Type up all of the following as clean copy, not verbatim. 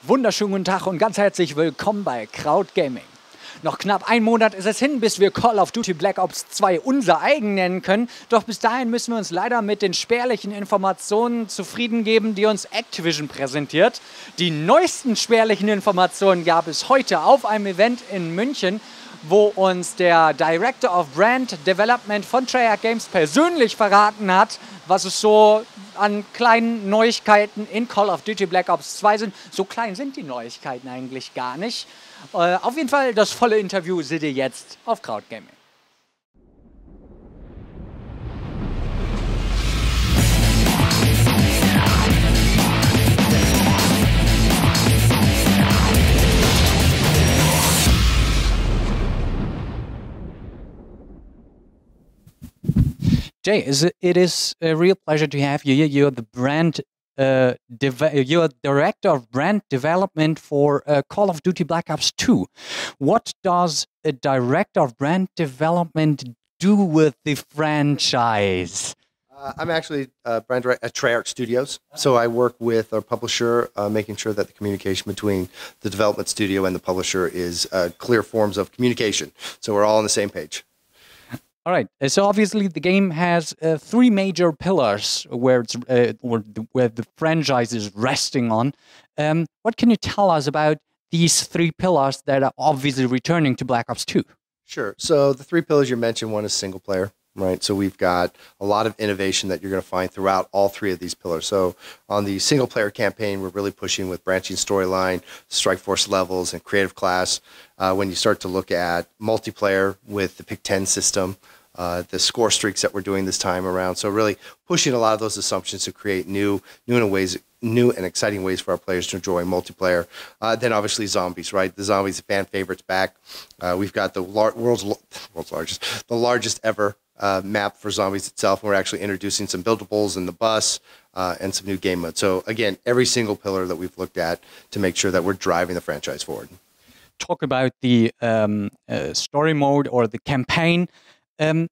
Wunderschönen guten Tag und ganz herzlich willkommen bei Crowd Gaming. Noch knapp ein Monat ist es hin, bis wir Call of Duty Black Ops 2 unser eigen nennen können. Doch bis dahin müssen wir uns leider mit den spärlichen Informationen zufrieden geben, die uns Activision präsentiert. Die neuesten spärlichen Informationen gab es heute auf einem Event in München, wo uns der Director of Brand Development von Treyarch Games persönlich verraten hat, was es so an kleinen Neuigkeiten in Call of Duty Black Ops 2 sind. So klein sind die Neuigkeiten eigentlich gar nicht. Auf jeden Fall, das volle Interview seht ihr jetzt auf Crowd Gaming. Jay, it is a real pleasure to have you here. You're the you're director of brand development for Call of Duty Black Ops 2. What does a director of brand development do with the franchise? I'm actually brand director at Treyarch Studios. So I work with our publisher, making sure that the communication between the development studio and the publisher is clear forms of communication. So we're all on the same page. All right. So obviously the game has three major pillars where it's where the franchise is resting on. What can you tell us about these three pillars that are obviously returning to Black Ops 2? Sure. So the three pillars you mentioned, one is single player, right? So we've got a lot of innovation that you're going to find throughout all three of these pillars. So on the single player campaign, we're really pushing with branching storyline, strike force levels, and creative class. When you start to look at multiplayer with the pick 10 system, the score streaks that we're doing this time around. So really pushing a lot of those assumptions to create new and exciting ways for our players to enjoy multiplayer. Then obviously zombies, right? The zombies fan favorites back. We've got the world's largest ever map for zombies itself. And we're actually introducing some buildables in the bus and some new game modes. So again, every single pillar that we've looked at to make sure that we're driving the franchise forward. Talk about the story mode or the campaign.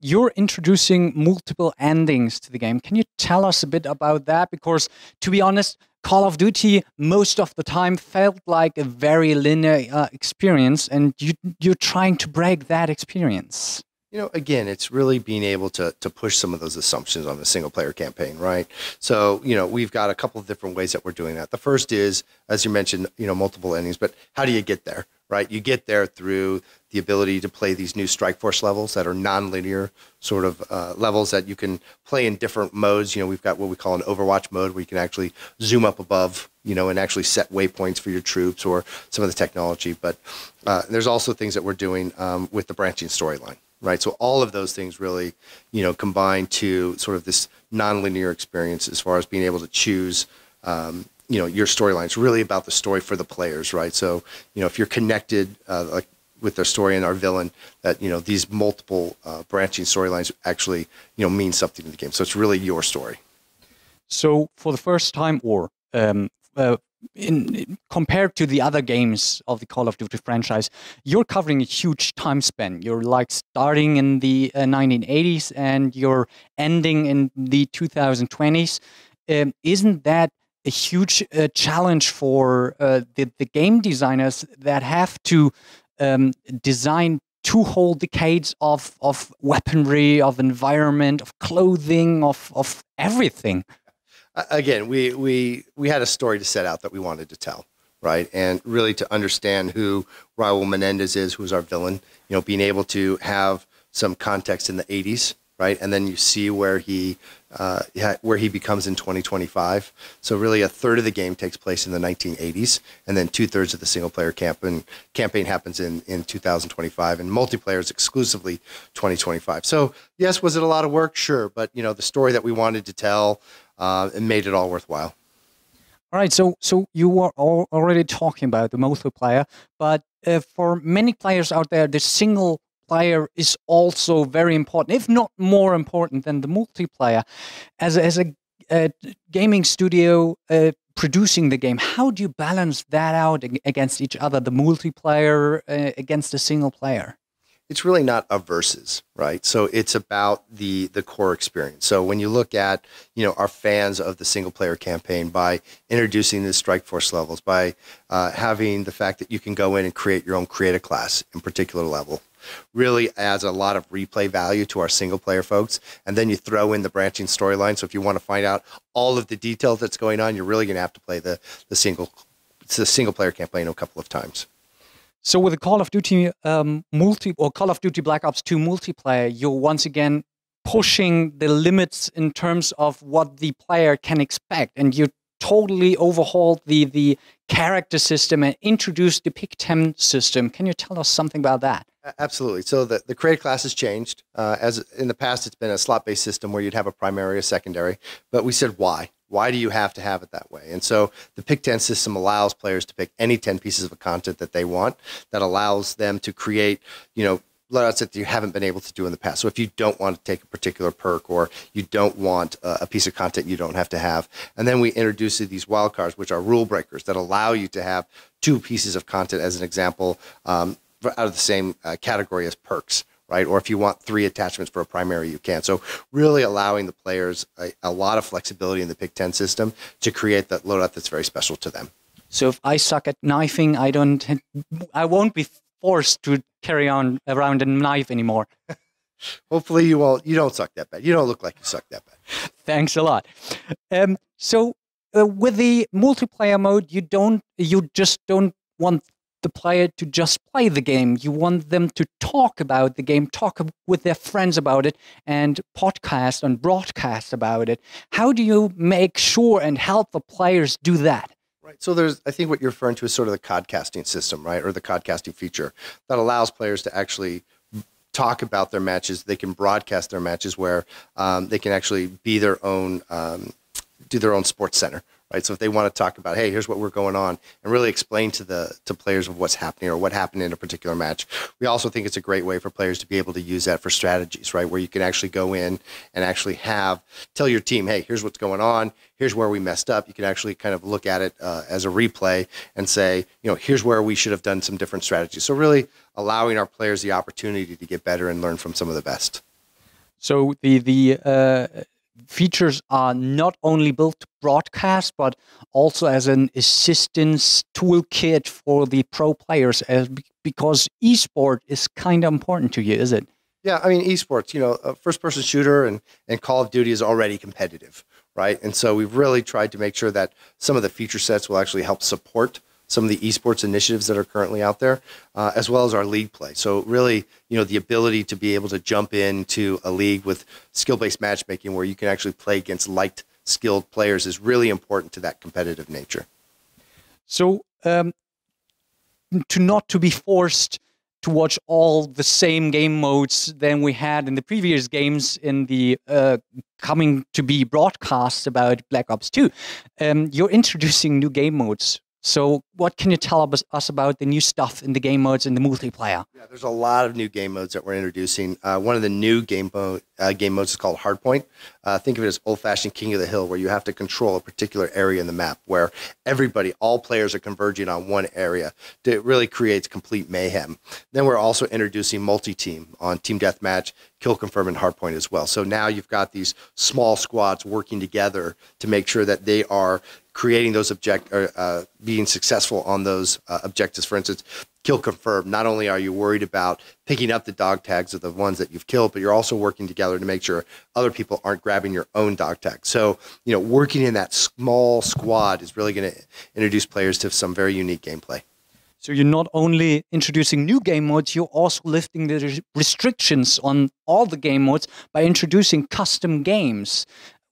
You're introducing multiple endings to the game. Can you tell us a bit about that? Because, to be honest, Call of Duty most of the time felt like a very linear experience, and you're trying to break that experience. You know, again, it's really being able to push some of those assumptions on the single player campaign, right? So, you know, we've got a couple of different ways that we're doing that. The first is, as you mentioned, you know, multiple endings, but how do you get there, right? You get there through the ability to play these new strike force levels that are non-linear sort of levels that you can play in different modes. You know, we've got what we call an Overwatch mode where you can actually zoom up above, you know, and actually set waypoints for your troops or some of the technology. But there's also things that we're doing with the branching storyline. Right, so all of those things really, you know, combine to sort of this non-linear experience as far as being able to choose, you know, your storyline. It's really about the story for the players, right? So, you know, if you're connected like with their story and our villain, that, you know, these multiple branching storylines actually, you know, mean something to the game. So it's really your story. So for the first time, or compared to the other games of the Call of Duty franchise, you're covering a huge time span. You're like starting in the 1980s and you're ending in the 2020s. Isn't that a huge challenge for the game designers that have to design 2 whole decades of weaponry, of environment, of clothing, of everything? Again, we had a story to set out that we wanted to tell, right? And really to understand who Raul Menendez is, who's our villain, you know, being able to have some context in the 80s, right? And then you see where he becomes in 2025. So really a third of the game takes place in the 1980s, and then 2/3 of the single player campaign happens in 2025, and multiplayer is exclusively 2025. So yes, was it a lot of work? Sure. But, you know, the story that we wanted to tell, it made it all worthwhile. All right, so you were already talking about the multiplayer, but for many players out there, the single player is also very important, if not more important than the multiplayer. As a gaming studio producing the game, how do you balance that out against each other, the multiplayer against the single player? it's really not a versus, right? So it's about the core experience. So when you look at, our fans of the single player campaign, by introducing the strike force levels, by having the fact that you can go in and create your own create a class in particular level, really adds a lot of replay value to our single player folks. And then you throw in the branching storyline. So if you want to find out all of the details that's going on, you're really going to have to play the single player campaign a couple of times. So with the Call of Duty Call of Duty Black Ops 2 multiplayer, you're once again pushing the limits in terms of what the player can expect, and you totally overhauled the character system and introduced the pick 10 system. Can you tell us something about that? Absolutely. So the create class has changed. As in the past, it's been a slot-based system where you'd have a primary, a secondary, but we said why? Why do you have to have it that way? And so the pick 10 system allows players to pick any 10 pieces of content that they want, that allows them to create, loadouts that you haven't been able to do in the past. So if you don't want to take a particular perk, or you don't want a piece of content you don't have to have. And then we introduce these wildcards, which are rule breakers that allow you to have 2 pieces of content, as an example, out of the same category as perks. Right? Or if you want 3 attachments for a primary, you can. So really allowing the players a lot of flexibility in the pick 10 system to create that loadout that's very special to them. So if I suck at knifing, I won't be forced to carry on around a knife anymore. Hopefully you won't. You don't suck that bad. You don't look like you suck that bad. Thanks a lot. With the multiplayer mode, you just don't want the player to just play the game. You want them to talk about the game, talk with their friends about it, and podcast and broadcast about it. How do you make sure and help the players do that? Right. So I think what you're referring to is sort of the codcasting system, right? Or the codcasting feature that allows players to actually talk about their matches. They can broadcast their matches where they can actually be their own, do their own sports center. Right. So if they want to talk about, hey, here's what we're going on, and really explain to players of what's happening or what happened in a particular match. We also think it's a great way for players to be able to use that for strategies, right? Where you can actually go in and actually tell your team, hey, here's what's going on. Here's where we messed up. You can actually kind of look at it as a replay and say, here's where we should have done some different strategies. So really allowing our players the opportunity to get better and learn from some of the best. So the features are not only built to broadcast, but also as an assistance toolkit for the pro players, because esport is kind of important to you, is it? Yeah, I mean, esports, a first-person shooter and Call of Duty is already competitive, right? And so we've really tried to make sure that some of the feature sets will actually help support some of the esports initiatives that are currently out there, as well as our league play. So really, the ability to be able to jump into a league with skill-based matchmaking where you can actually play against light skilled players is really important to that competitive nature. So not to be forced to watch all the same game modes than we had in the previous games in the coming to be broadcasts about Black Ops 2, you're introducing new game modes. So what can you tell us about the new stuff in the game modes and the multiplayer? Yeah, there's a lot of new game modes that we're introducing. One of the new game modes is called Hardpoint. Think of it as old-fashioned King of the Hill, where you have to control a particular area in the map, where all players are converging on one area. It really creates complete mayhem. Then we're also introducing multi-team on Team Deathmatch, Kill Confirm, and Hardpoint as well. So now you've got these small squads working together to make sure that they are creating those being successful on those objectives. For instance, Kill Confirm. Not only are you worried about picking up the dog tags of the ones that you've killed, but you're also working together to make sure other people aren't grabbing your own dog tag. So, working in that small squad is really going to introduce players to some very unique gameplay. So you're not only introducing new game modes, you're also lifting the restrictions on all the game modes by introducing custom games.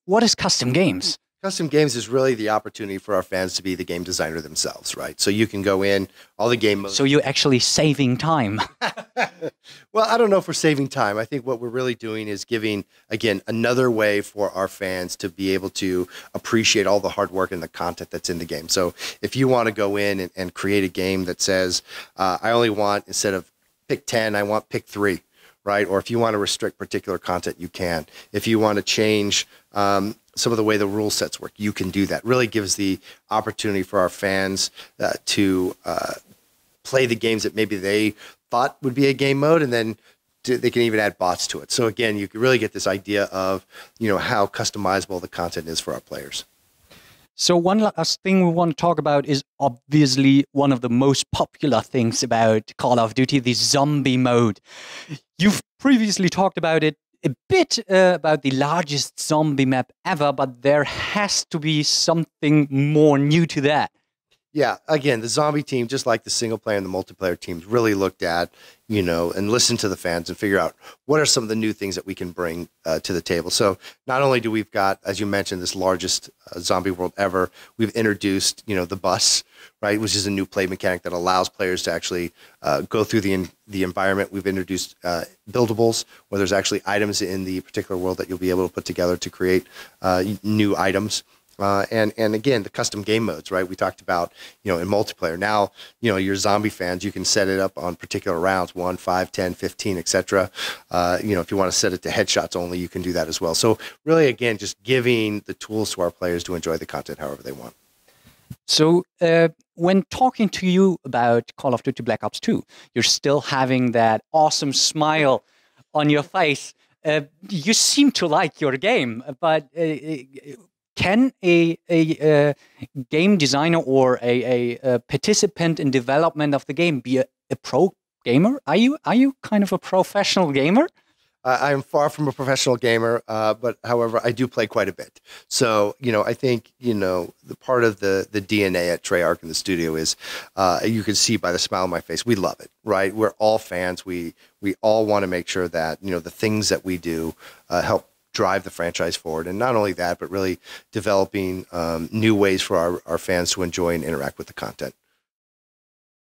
What is custom games? Custom games is really the opportunity for our fans to be the game designer themselves, right? So you can go in, all the game modes. So you're actually saving time. Well, I don't know if we're saving time. I think what we're really doing is giving, again, another way for our fans to be able to appreciate all the hard work and the content that's in the game. So if you want to go in and create a game that says, I only want, instead of pick 10, I want pick 3. Right? Or if you want to restrict particular content, you can. If you want to change some of the way the rule sets work, you can do that. Really gives the opportunity for our fans to play the games that maybe they thought would be a game mode, and then they can even add bots to it. So again, you can really get this idea of, how customizable the content is for our players. So one last thing we want to talk about is obviously one of the most popular things about Call of Duty, the zombie mode. You've previously talked about it a bit, about the largest zombie map ever, but there has to be something more new to that. Yeah, again, the zombie team, just like the single player and the multiplayer teams, really looked at, and listened to the fans and figure out what are some of the new things that we can bring to the table. So not only do we've got, as you mentioned, this largest zombie world ever, we've introduced, the bus, right, which is a new play mechanic that allows players to actually go through the environment. We've introduced buildables, where there's actually items in the particular world that you'll be able to put together to create new items. And again, the custom game modes, right? We talked about, in multiplayer. Now, your zombie fans, you can set it up on particular rounds, 1, 5, 10, 15, etc. If you want to set it to headshots only, you can do that as well. So really, again, just giving the tools to our players to enjoy the content however they want. So when talking to you about Call of Duty Black Ops 2, you're still having that awesome smile on your face. You seem to like your game, but can a game designer or a participant in development of the game be a pro gamer? Are you kind of a professional gamer? I am far from a professional gamer, but however, I do play quite a bit. So, I think, the part of the DNA at Treyarch in the studio is, you can see by the smile on my face, we love it, right? We're all fans. We all want to make sure that, the things that we do help drive the franchise forward. And not only that, but really developing new ways for our fans to enjoy and interact with the content.